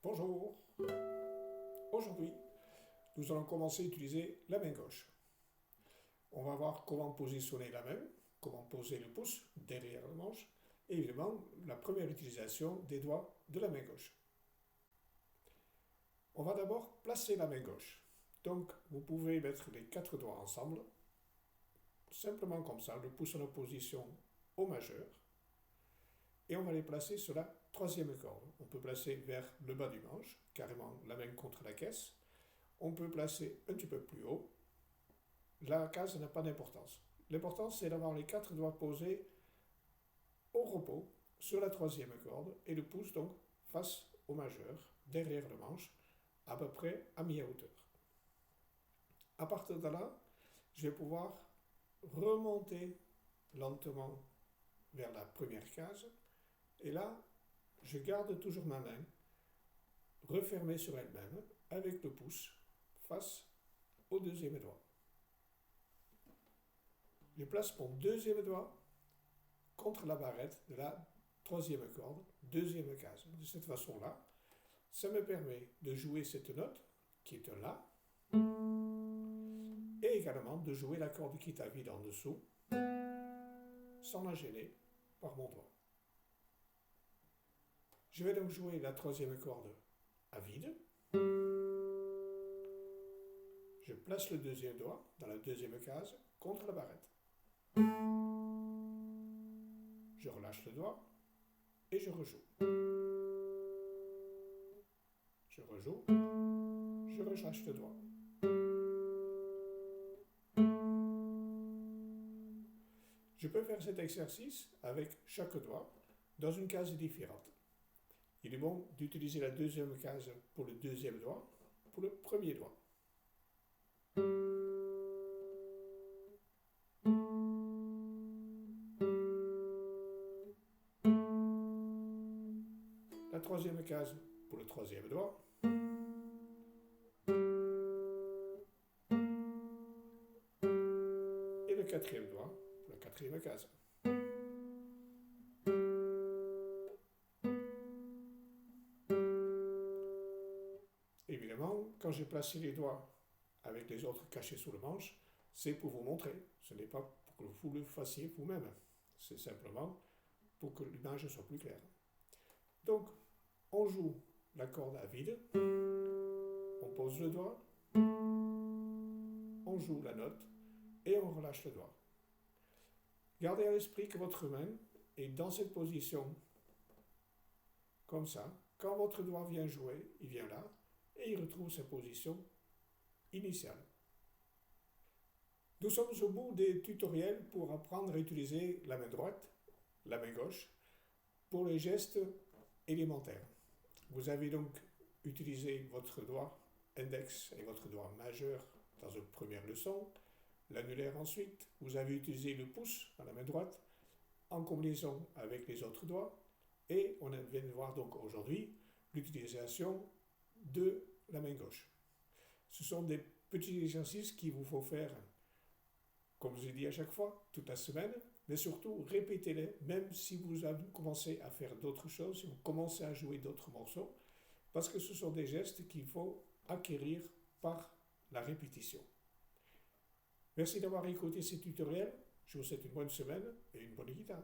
Bonjour. Aujourd'hui, nous allons commencer à utiliser la main gauche. On va voir comment positionner la main, comment poser le pouce derrière le manche, et évidemment la première utilisation des doigts de la main gauche. On va d'abord placer la main gauche. Donc vous pouvez mettre les 4 doigts ensemble, simplement comme ça, le pouce en opposition au majeur, et on va les placer sur la troisième corde. On peut placer vers le bas du manche, carrément la main contre la caisse. On peut placer un petit peu plus haut. La case n'a pas d'importance. L'important, c'est d'avoir les 4 doigts posés au repos sur la troisième corde et le pouce donc face au majeur, derrière le manche, à peu près à mi-hauteur. À partir de là, je vais pouvoir remonter lentement vers la première case. Et là, je garde toujours ma main refermée sur elle-même avec le pouce face au deuxième doigt. Je place mon deuxième doigt contre la barrette de la troisième corde, deuxième case. De cette façon-là, ça me permet de jouer cette note qui est un La et également de jouer la corde qui est à vide en dessous sans la gêner par mon doigt. Je vais donc jouer la troisième corde à vide. Je place le deuxième doigt dans la deuxième case contre la barrette. Je relâche le doigt et je rejoue. Je rejoue, je relâche le doigt. Je peux faire cet exercice avec chaque doigt dans une case différente. Il est bon d'utiliser la deuxième case pour le deuxième doigt, pour le premier doigt. La troisième case pour le troisième doigt. Et le quatrième doigt pour la quatrième case. Évidemment, quand j'ai placé les doigts avec les autres cachés sous le manche, c'est pour vous montrer. Ce n'est pas pour que vous le fassiez vous-même. C'est simplement pour que l'image soit plus claire. Donc, on joue la corde à vide, on pose le doigt, on joue la note et on relâche le doigt. Gardez à l'esprit que votre main est dans cette position, comme ça. Quand votre doigt vient jouer, il vient là et il retrouve sa position initiale. Nous sommes au bout des tutoriels pour apprendre à utiliser la main droite, la main gauche, pour les gestes élémentaires. Vous avez donc utilisé votre doigt index et votre doigt majeur dans une première leçon, l'annulaire ensuite. Vous avez utilisé le pouce dans la main droite en combinaison avec les autres doigts et on vient de voir donc aujourd'hui l'utilisation de la main gauche. Ce sont des petits exercices qu'il vous faut faire, comme je l'ai dit à chaque fois, toute la semaine, mais surtout répétez-les, même si vous avez commencé à faire d'autres choses, si vous commencez à jouer d'autres morceaux, parce que ce sont des gestes qu'il faut acquérir par la répétition. Merci d'avoir écouté ce tutoriel, je vous souhaite une bonne semaine et une bonne guitare.